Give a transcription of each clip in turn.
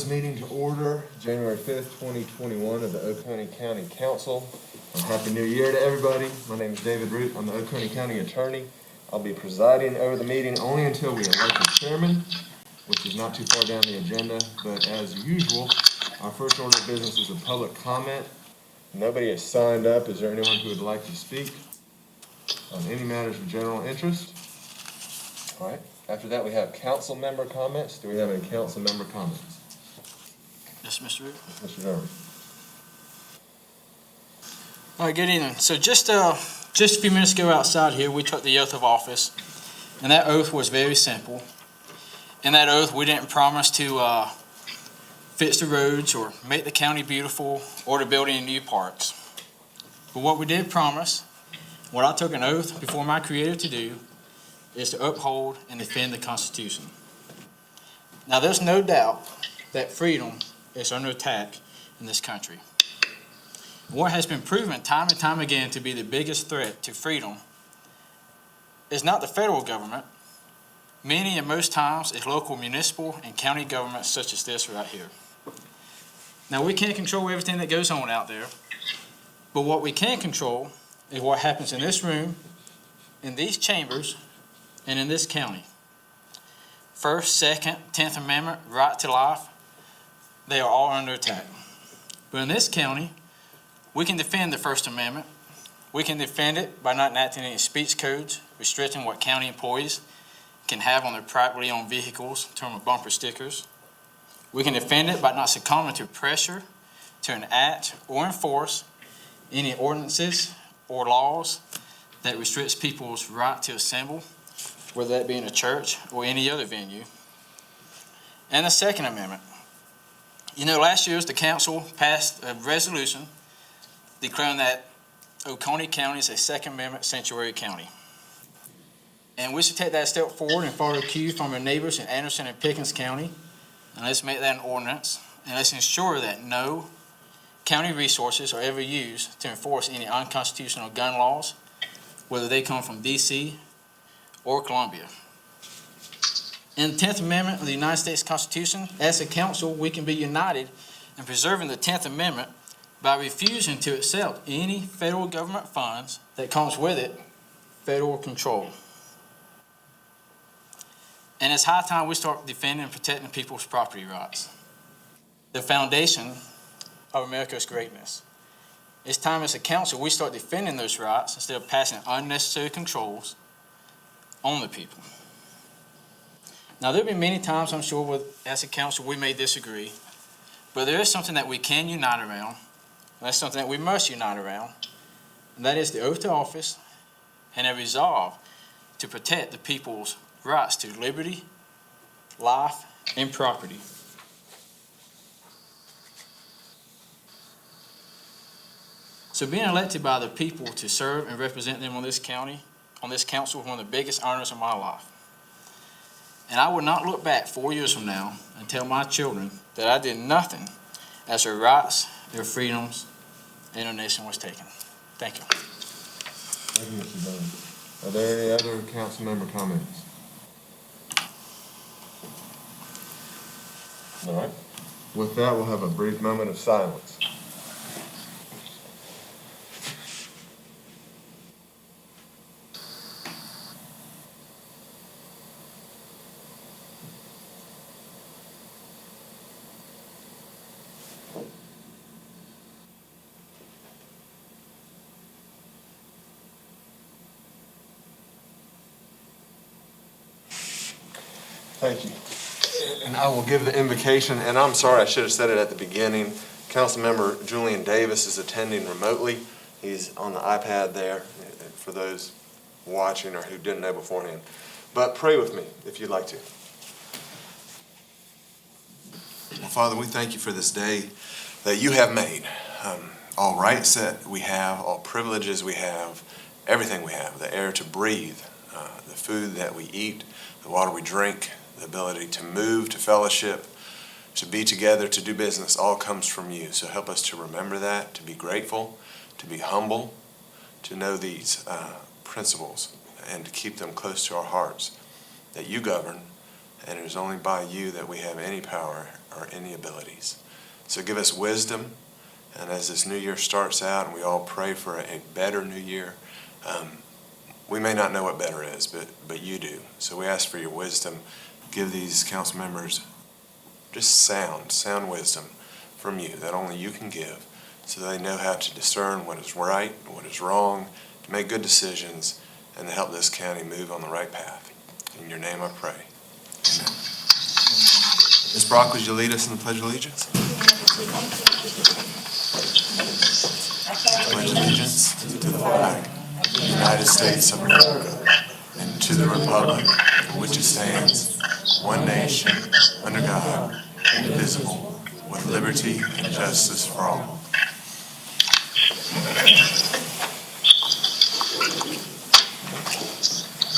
Meeting to order, January 5th, 2021 of the Oconee County Council. Happy New Year to everybody. My name is David Root. I'm the Oconee County Attorney. I'll be presiding over the meeting only until we elect a chairman, which is not too far down the agenda. But as usual, our first order of business is a public comment. Nobody has signed up. Is there anyone who would like to speak on any matters of general interest? All right. After that, we have council member comments. Do we have any council member comments? Yes, Mr. Root. Mr. Jarvis. All right, good evening. So just a few minutes ago outside here, we took the oath of office, and that oath was very simple. In that oath, we didn't promise to fix the roads or make the county beautiful or to build any new parks. But what we did promise, what I took an oath before my Creator to do, is to uphold and defend the Constitution. Now, there's no doubt that freedom is under attack in this country. What has been proven time and time again to be the biggest threat to freedom is not the federal government. Many and most times is local municipal and county governments such as this right here. Now, we can't control everything that goes on out there, but what we can control is what happens in this room, in these chambers, and in this county. First, Second, 10th Amendment, right to life, they are all under attack. But in this county, we can defend the First Amendment. We can defend it by not enacting any speech codes, restricting what county employees can have on their privately owned vehicles, in terms of bumper stickers. We can defend it by not succumbing to pressure to enact or enforce any ordinances or laws that restricts people's right to assemble, whether that be in a church or any other venue. And the Second Amendment. You know, last year the council passed a resolution declaring that Oconee County is a Second Amendment sanctuary county. And we should take that step forward and follow cue from our neighbors in Anderson and Pickens County. And let's make that an ordinance. And let's ensure that no county resources are ever used to enforce any unconstitutional gun laws, whether they come from D.C. or Columbia. In the 10th Amendment of the United States Constitution, as a council, we can be united in preserving the 10th Amendment by refusing to accept any federal government funds that comes with it federal control. And it's high time we start defending and protecting people's property rights, the foundation of America's greatness. It's time as a council we start defending those rights instead of passing unnecessary controls on the people. Now, there'll be many times, I'm sure, as a council, we may disagree, but there is something that we can unite around, and that's something that we must unite around, and that is the oath to office and a resolve to protect the people's rights to liberty, life, and property. So being elected by the people to serve and represent them on this county, on this council, is one of the biggest honors of my life. And I will not look back 4 years from now and tell my children that I did nothing as their rights, their freedoms, and their nation was taken. Thank you. Thank you, Mr. Dunn. Are there any other council member comments? All right. With that, we'll have a brief moment of silence. Thank you. And I will give the invocation, and I'm sorry, I should have said it at the beginning. Councilmember Julian Davis is attending remotely. He's on the iPad there for those watching or who didn't know beforehand. But pray with me if you'd like to. Well, Father, we thank you for this day that you have made. All rights that we have, all privileges we have, everything we have, the air to breathe, the food that we eat, the water we drink, the ability to move, to fellowship, to be together, to do business, all comes from you. So help us to remember that, to be grateful, to be humble, to know these principles and to keep them close to our hearts, that you govern and it is only by you that we have any power or any abilities. So give us wisdom, and as this new year starts out and we all pray for a better new year, we may not know what better is, but you do. So we ask for your wisdom. Give these council members just sound wisdom from you that only you can give, so they know how to discern what is right, what is wrong, to make good decisions, and to help this county move on the right path. In your name I pray. Amen. Ms. Brock, would you lead us in the Pledge of Allegiance? I pledge allegiance to the flag of the United States of America and to the republic for which it stands, one nation, under God, indivisible, with liberty and justice for all.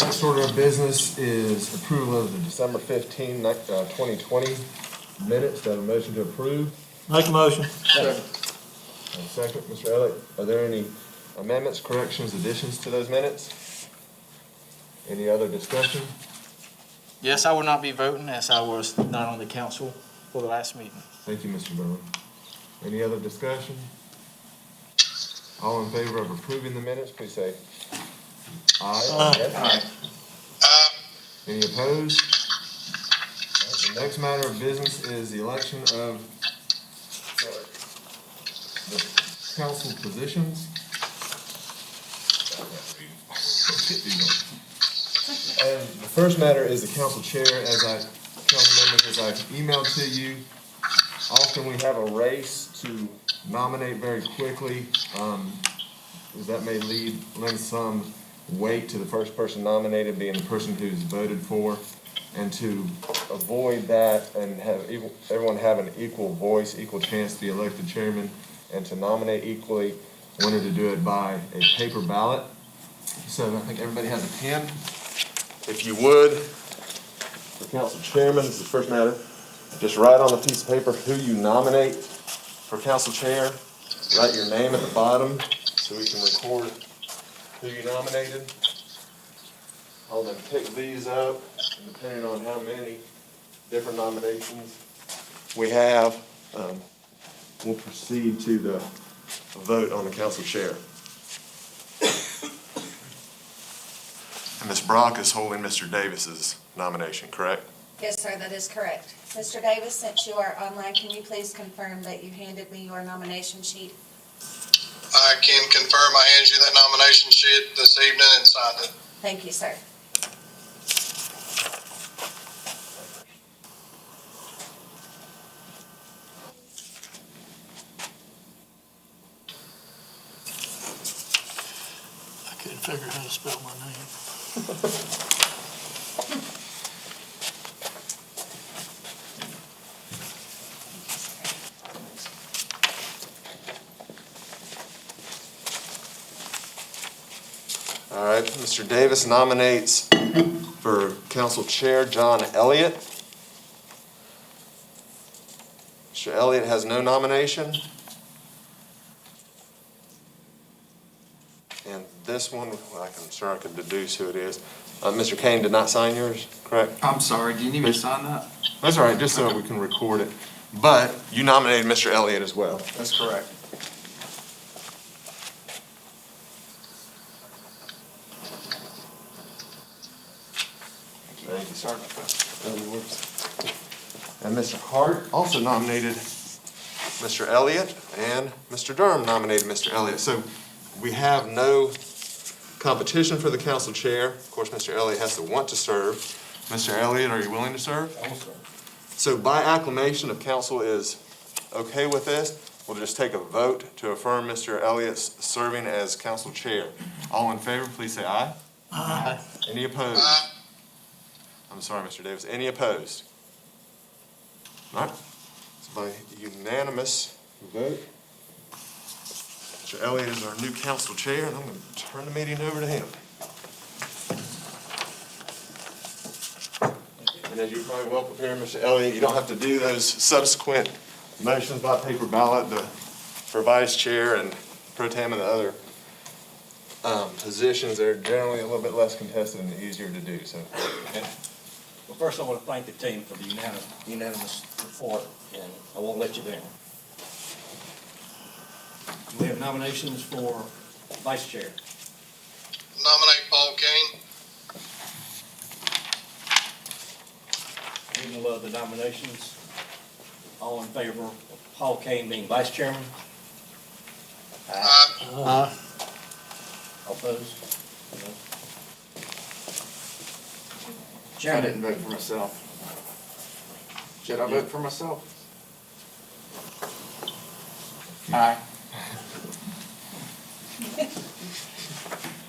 Next order of business is approval of the December 15, 2020 minutes. Do I have a motion to approve? Make a motion. And second, Mr. Elliott, are there any amendments, corrections, additions to those minutes? Any other discussion? Yes, I will not be voting as I was not on the council for the last meeting. Thank you, Mr. Berman. Any other discussion? All in favor of approving the minutes, please say aye. Aye. Any opposed? All right, the next matter of business is the election of the council positions. And the first matter is the council chair. Council members, as I've emailed to you, often we have a race to nominate very quickly, as that may lend some weight to the first person nominated being the person who's voted for, and to avoid that and have everyone have an equal voice, equal chance to be elected chairman, and to nominate equally, wanted to do it by a paper ballot. So I think everybody has a pen. If you would, for council chairman, this is the first matter, just write on a piece of paper who you nominate for council chair. Write your name at the bottom so we can record who you nominated. I'll then pick these up, and depending on how many different nominations we have, we'll proceed to the vote on the council chair. And Ms. Brock is holding Mr. Davis's nomination, correct? Yes, sir, that is correct. Mr. Davis, since you are online, can you please confirm that you handed me your nomination sheet? I can confirm I handed you that nomination sheet this evening and signed it. Thank you, sir. I couldn't figure out how to spell my name. All right, Mr. Davis nominates for council chair John Elliott. Mr. Elliott has no nomination. And this one, I'm sure I can deduce who it is. Mr. Kane did not sign yours, correct? I'm sorry, do you need me to sign that? That's all right, just so we can record it. But you nominated Mr. Elliott as well. That's correct. Thank you. Sorry about that. And Mr. Hart also nominated Mr. Elliott, and Mr. Durham nominated Mr. Elliott. So we have no competition for the council chair. Of course, Mr. Elliott has to want to serve. Mr. Elliott, are you willing to serve? I will serve. So by acclamation, if council is okay with this, we'll just take a vote to affirm Mr. Elliott's serving as council chair. All in favor, please say aye. Aye. Any opposed? I'm sorry, Mr. Davis. Any opposed? All right. So by unanimous vote, Mr. Elliott is our new council chair, and I'm going to turn the meeting over to him. And as you're probably well prepared, Mr. Elliott, you don't have to do those subsequent motions by paper ballot for vice chair and pro tem and the other positions. They're generally a little bit less contested and easier to do. So Well, first, I want to thank the team for the unanimous report, and I won't let you down. We have nominations for vice chair. Nominate Paul Kane. Reading below the nominations, all in favor of Paul Kane being vice chairman? Aye. All opposed? No. I Chairman, didn't vote for myself. Should I vote for myself? Aye.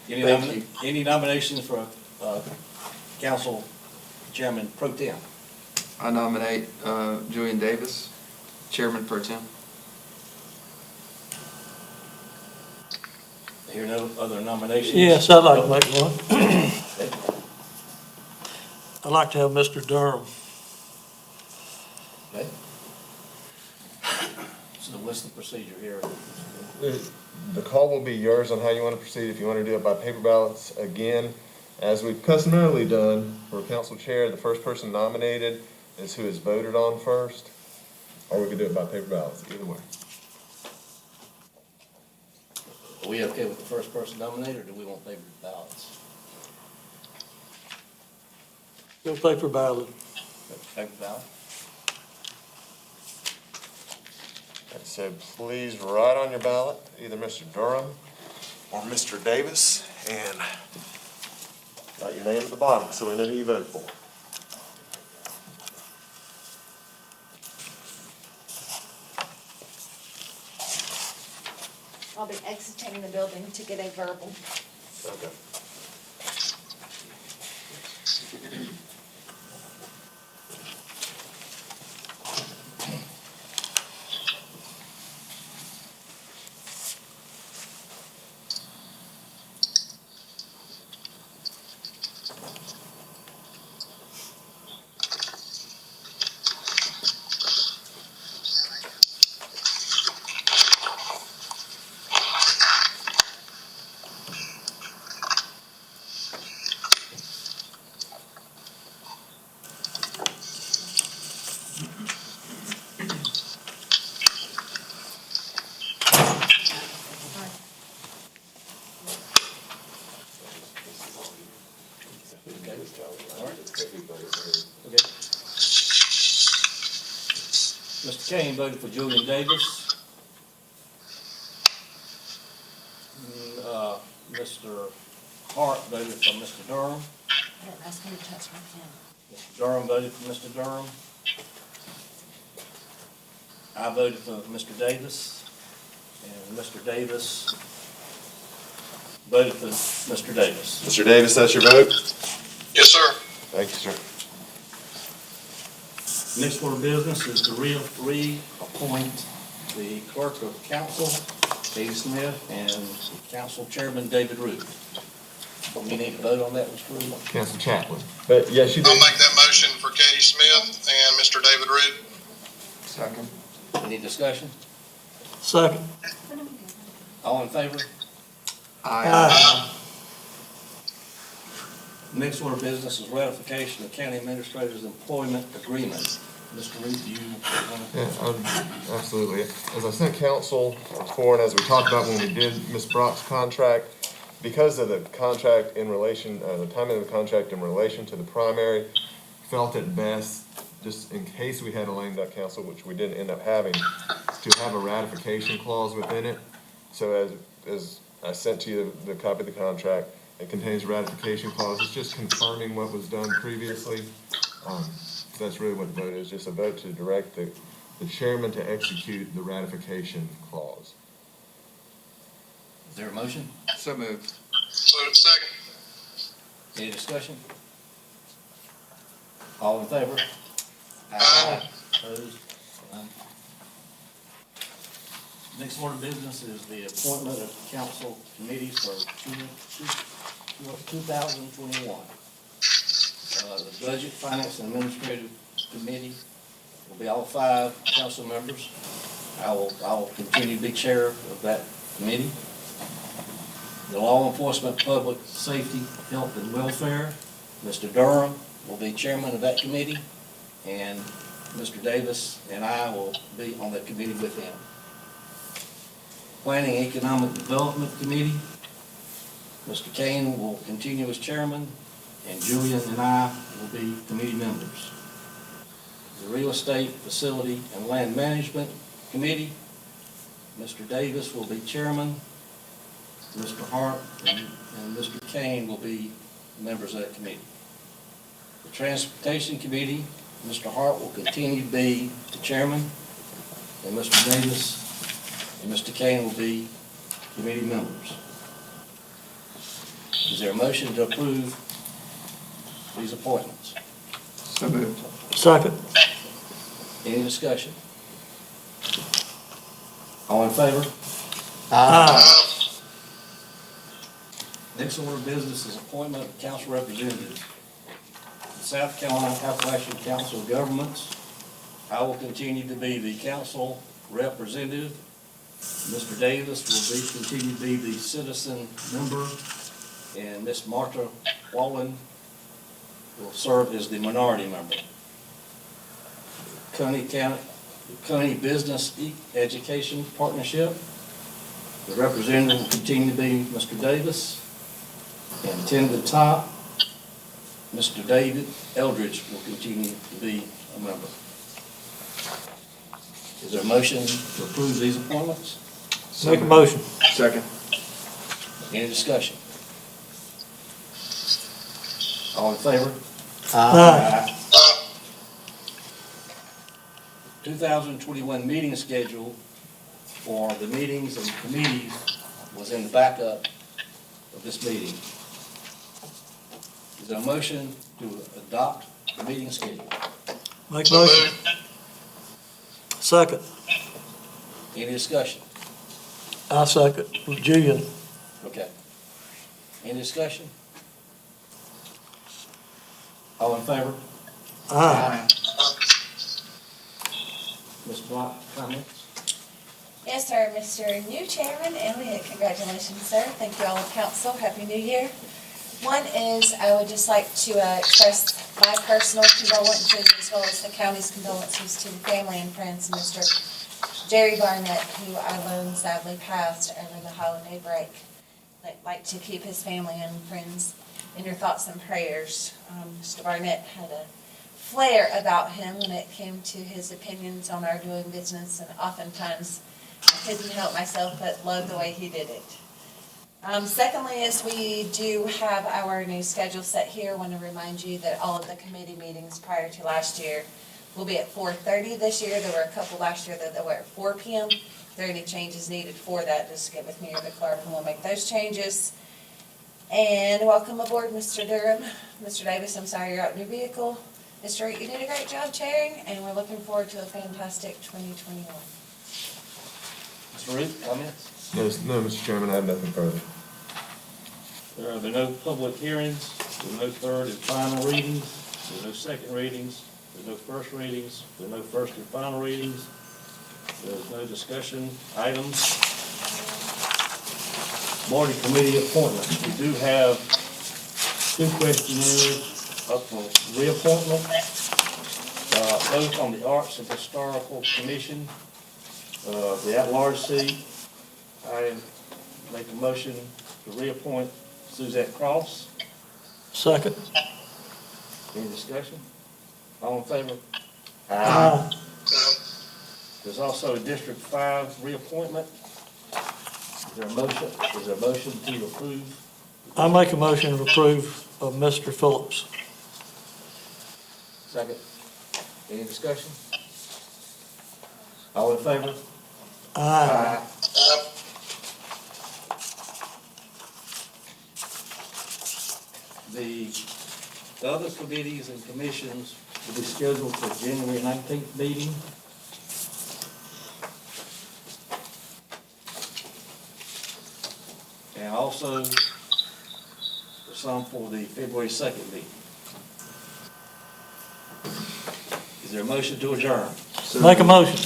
Thank you. any nominations for council chairman pro tem? I nominate Julian Davis, Chairman Pro Tem. Hear no other nominations? Yes, I'd like to make one. I'd like to have Mr. Durham. Okay. So what's the procedure here? The call will be yours on how you want to proceed. If you want to do it by paper ballots, again, as we've customarily done for council chair, the first person nominated is who is voted on first, or we could do it by paper ballots, either way. Are we okay with the first person nominated, or do we want paper ballots? No paper ballot. Paper ballot? So please write on your ballot, either Mr. Durham or Mr. Davis, and write your name at the bottom so we know who you voted for. I'll be exiting the building to get a verbal. Okay. Okay. Mr. Kane voted for Julian Davis. Mr. Hart voted for Mr. Durham. I didn't ask him to touch my pen. Mr. Durham voted for Mr. Durham. I voted for Mr. Davis, and Mr. Davis voted for Mr. Davis. Mr. Davis, that's your vote? Yes, sir. Thank you, sir. Next order of business is to reappoint the clerk of council, Katie Smith, and council chairman, David Root. We need to vote on that, Mr. Root? Council Chaplain. But yes, you I'll do. make that motion for Katie Smith and Mr. David Root. Second. Any discussion? Second. All in favor? Aye. Next order of business is ratification of county administrator's employment agreement. Mr. Root, do you want to? Yeah, absolutely. As I sent council before, and as we talked about when we did Ms. Brock's contract, because of the contract in relation, the timing of the contract in relation to the as felt it best, just in case we had a lame duck council, which we didn't end up having, to have a ratification clause within it. So as I sent to you the copy of the contract, it contains a ratification clause. It's just confirming what was done previously. So that's really what the vote is, just a vote to direct the chairman to execute the ratification clause. Is there a motion? So moved. So second. Any discussion? All in favor? Aye. Opposed? None. Next order of business is the appointment of council committees for 2021. The Budget, Finance, and Administrative Committee will be all 5 council members. I will continue to be chair of that committee. The Law Enforcement, Public Safety, Health, and Welfare, Mr. Durham, will be chairman of that committee, and Mr. Davis and I will be on that committee with him. Planning and Economic Development Committee, Mr. Kane will continue as chairman, and Julian and I will be committee members. The Real Estate, Facility, and Land Management Committee, Mr. Davis will be chairman, Mr. Hart and Mr. Kane will be members of that committee. The Transportation Committee, Mr. Hart will continue to be the chairman, and Mr. Davis and Mr. Kane will be committee members. Is there a motion to approve these appointments? So moved. Second. Any discussion? All in favor? Aye. Next order of business is appointment of council representatives. South Carolina Appalachian Council of Governments, I will continue to be the council representative. Mr. Davis will continue to be the citizen member, and Ms. Martha Wallen will serve as the minority member. Coney Business Education Partnership, the representative will continue to be Mr. Davis. And 10 to the top, Mr. David Eldridge will continue to be a member. Is there a motion to approve these appointments? Make a motion. Second. Any discussion? All in favor? Aye. 2021 meeting schedule for the meetings and committees was in the backup of this meeting. Is there a motion to adopt the meeting schedule? Make a So motion. moved. Second. Any discussion? I second. With Julian. Okay. Any discussion? All in favor? Aye. Ms. Block, comments? Yes, sir, Mr. New Chairman Elliott, congratulations, sir. Thank you all of council. Happy New Year. One is, I would just like to express my personal condolences as well as the county's condolences to the family and friends of Mr. Jerry Barnett, who I learned sadly passed over the holiday break. I'd like to keep his family and friends in your thoughts and prayers. Mr. Barnett had a flair about him when it came to his opinions on our doing business, and oftentimes I couldn't help myself but love the way he did it. Secondly is we do have our new schedule set here. I want to remind you that all of the committee meetings prior to last year will be at 4:30 this year. There were a couple last year that were at 4 p.m. If there are any changes needed for that, just get with me or the clerk and we'll make those changes. And welcome aboard, Mr. Durham. Mr. Davis, I'm sorry you're out in your vehicle. Mr. Reed, you did a great job chairing, and we're looking forward to a fantastic 2021. Mr. Root, comments? No, Mr. Chairman, I have nothing further. There are no public hearings, there are no third and final readings, there are no second readings, there are no first readings, there are no first and final readings, there is no discussion items. Board and committee appointments. We do have 2 questionnaires up for reappointment, both on the Arts and Historical Commission, the at-large seat. I make a motion to reappoint Suzette Cross. Second. Any discussion? All in favor? Aye. There's also a District 5 reappointment. Is there a motion to approve? I make a motion to approve of Mr. Phillips. Second. Any discussion? All in favor? Aye. The other committees and commissions will be scheduled for January 19th meeting. And also some for the February 2nd meeting. Is there a motion to adjourn? Make a motion.